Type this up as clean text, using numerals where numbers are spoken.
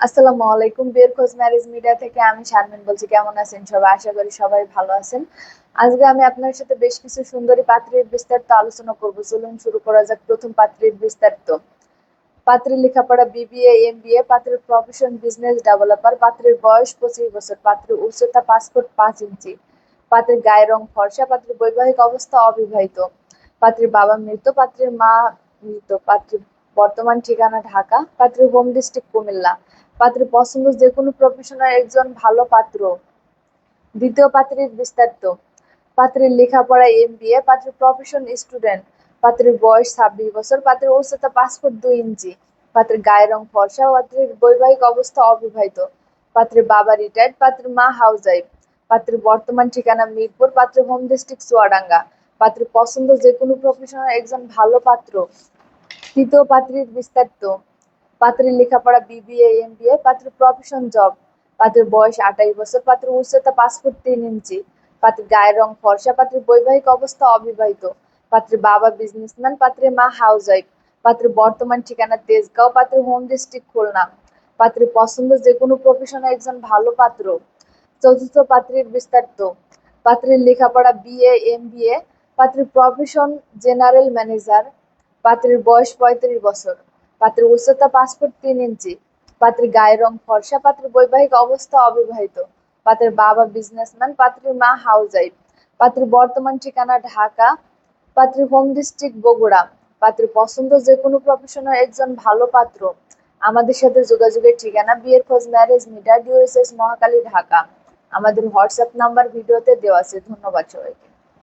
আসসালামু আলাইকুম। বিয়ের খোঁজ ম্যারেজ মিডিয়া থেকে আমি শারমিন বলছি। কেমন আছেন সবাই? আশা করি সবাই ভালো আছেন। আজকে আমি আপনার সাথে বেশ কিছু সুন্দরী পাত্রীর বিস্তারিত আলোচনা করব। চলুন শুরু করা যাক প্রথম পাত্রীর বিস্তারিত। পাত্রীর লেখাপড়া বিবিএ, এমবিএ, পাত্রীর প্রফেশন বিজনেস ডেভেলপার, পাত্রীর বয়স 25 বছর, পাত্রীর উচ্চতা 5 ফুট 5 ইঞ্চি, পাত্রীর গায়ের রং ফর্সা, পাত্রীর বৈবাহিক অবস্থা অবিবাহিত, পাত্রীর বাবা মৃত, পাত্রীর মা মৃত, পাত্রীর বর্তমান ঠিকানা ঢাকা, পাত্রীর হোম ডিস্ট্রিক্ট কুমিল্লা, পাত্রীর পছন্দ যে কোনো প্রফেশনাল একজন ভালো পাত্র। দ্বিতীয় পাত্রীর বিস্তারিত। পাত্রীর লেখাপড়া এমবিএ, পাত্রীর প্রফেশন স্টুডেন্ট, পাত্রীর বয়স 26 বছর, পাত্রীর উচ্চতা 5 ফুট 2 ইঞ্চি, পাত্রীর গায়ের রং ফর্সা, পাত্রীর বৈবাহিক অবস্থা অবিবাহিত, পাত্রীর বাবা রিটায়ার্ড, পাত্রীর মা হাউসওয়াইফ, পাত্রীর বর্তমান ঠিকানা মিরপুর, পাত্রীর হোম ডিস্ট্রিক্ট চুয়াডাঙ্গা, পাত্রীর পছন্দ যে কোনো প্রফেশনাল একজন ভালো পাত্র। তৃতীয় পাত্রীর বিস্তারিত। পাত্রীর লেখাপড়া বিবিএ, এমবিএ, পাত্রীর প্রফেশন জব, পাত্রীর বয়স 28 বছর, পাত্রীর উচ্চতা 5 ফুট 3 ইঞ্চি, পাত্রীর গায়ের রং ফর্সা, পাত্রীর বৈবাহিক অবস্থা অবিবাহিত, পাত্রীর বাবা বিজনেসম্যান, পাত্রীর মা হাউসওয়াইফ, পাত্রীর বর্তমান ঠিকানা তেজগাঁও, পাত্রীর হোম ডিস্ট্রিক্ট খুলনা, পাত্রীর পছন্দ যে কোনো প্রফেশনাল একজন ভালো পাত্র। চতুর্থ পাত্রীর বিস্তারিত। পাত্রীর লেখাপড়া বিএ, এমবিএ, পাত্রীর প্রফেশন জেনারেল ম্যানেজার, পাত্রীর বয়স 35 বছর, পাত্রীর উচ্চতা 5 ফুট 3 ইঞ্চি, পাত্রীর গায়ের রং ফর্সা, পাত্রীর বৈবাহিক অবস্থা অবিবাহিত, পাত্রীর বাবা বিজনেসম্যান, পাত্রীর মা হাউসওয়াইফ, পাত্রীর বর্তমান ঠিকানা ঢাকা, পাত্রীর হোম ডিস্ট্রিক্ট বগুড়া, পাত্রীর পছন্দ যে কোনো প্রফেশনাল একজন ভালো পাত্র। আমাদের সাথে যোগাযোগের ঠিকানা বিয়ের খোঁজ ম্যারেজ মিডিয়া, ডিওএসএস মহাখালী, ঢাকা। আমাদের হোয়াটসঅ্যাপ নাম্বার ভিডিওতে দেওয়া আছে। ধন্যবাদ সবাইকে।